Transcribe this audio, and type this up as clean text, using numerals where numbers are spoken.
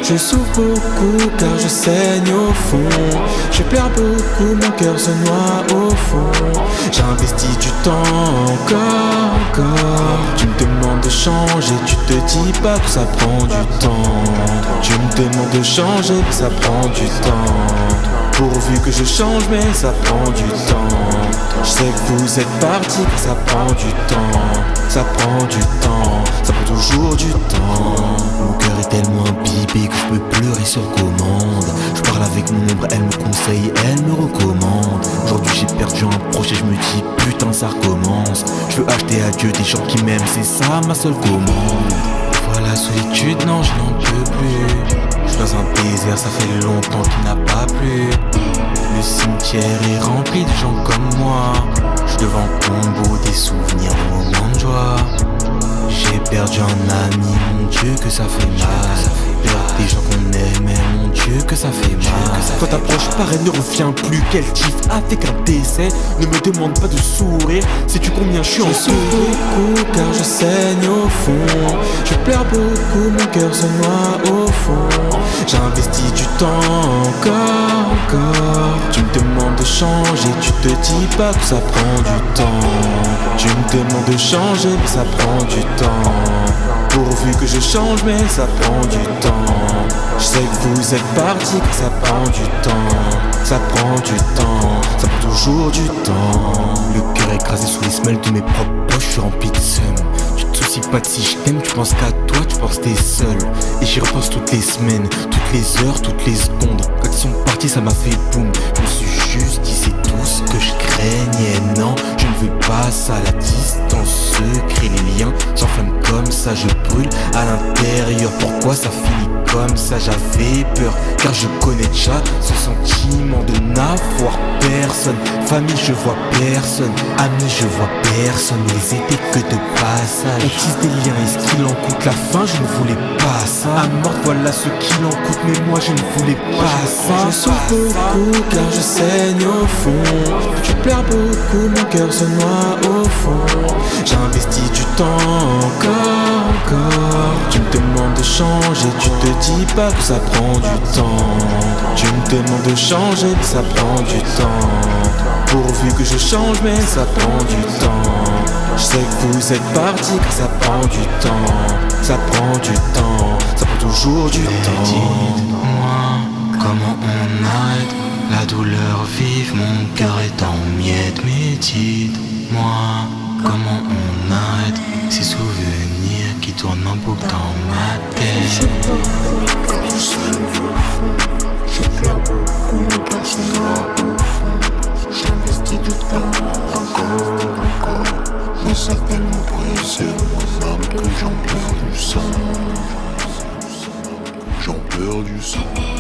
Je souffre beaucoup car je saigne au fond. Je perds beaucoup, mon cœur se noie au fond. J'investis du temps encore. Tu me demandes de changer, tu te dis pas que ça prend du temps. Tu me demandes de changer, mais ça prend du temps. Pourvu que je change, mais ça prend du temps. Je sais que vous êtes partis, que ça prend du temps. Ça prend du temps, ça prend toujours du temps. Mon cœur est tellement imbibé que je peux pleurer sur commande. Je parle avec mon ombre, elle me conseille, elle me recommande. Aujourd'hui j'ai perdu un proche et je me dis putain ça recommence. Je veux acheter à Dieu des gens qui m'aiment, c'est ça ma seule commande. Voilà la solitude, non je n'en peux plus. Je suis dans un désert, ça fait longtemps qu'il n'a pas plu. Le cimetière est rempli de gens comme moi. Je suis devant le tombeau des souvenirs, au moment de joie. J'ai perdu un ami, mon Dieu que ça fait mal. Perdre des gens qu'on aimait, mon Dieu que ça fait mal. Quand t'approches pareil ne revient plus. Quel kiff avec un décès. Ne me demande pas de sourire. Sais-tu combien je suis en souffre beaucoup car je saigne au fond. Je pleure beaucoup, mon cœur se noie au fond. J'investis du temps encore. Tu me demandes de changer, tu te dis pas que ça prend du temps. Tu me demandes de changer, mais ça prend du temps. Pourvu que je change, mais ça prend du temps. Je sais que vous êtes partis, que ça prend du temps. Ça prend du temps, ça prend toujours du temps. Le cœur écrasé sous les semelles de mes propres poches, je suis rempli de seum. Tu te soucies pas de si je t'aime, tu penses qu'à toi, tu penses que t'es seul. Et j'y repense toutes les semaines, toutes les heures, toutes les secondes. Quand ils sont partis, ça m'a fait boum. Je me suis juste dit c'est tout ce que je craignais. Non, je ne veux pas ça, la distance se crée, les liens s'enflamment comme ça, je brûle à l'intérieur. Pourquoi ça finit comme ça? J'avais peur, car je connais déjà ce sentiment de n'avoir personne. Famille, je vois personne. Amis, je vois personne. Ils étaient que de passage. On tisse des liens, et ce qu'il en coûte la fin, je ne voulais pas ça. À mort, voilà ce qu'il en coûte, mais moi je ne voulais pas ça. Je souffre beaucoup car je saigne au fond. Je pleure beaucoup, mon cœur se noie au fond. J'investis du temps encore. Tu me demandes de changer, tu te dis pas que ça prend du temps. Tu me demandes de changer, mais ça prend du temps. Pourvu que je change, mais ça prend du temps. Je sais que vous êtes partis, que ça prend du temps. Ça prend du temps, ça prend toujours du temps. Dites-moi comment on arrête la douleur vive, mon cœur est en miettes. Mais dites-moi comment on arrête ces souvenirs qui tournent en boucle dans ma tête. Je pleure beaucoup, mon cœur se noie au fond. J'investis du temps encore. Mais ça tellement brisé mon âme que j'en perds du sang. J'en perds du sang.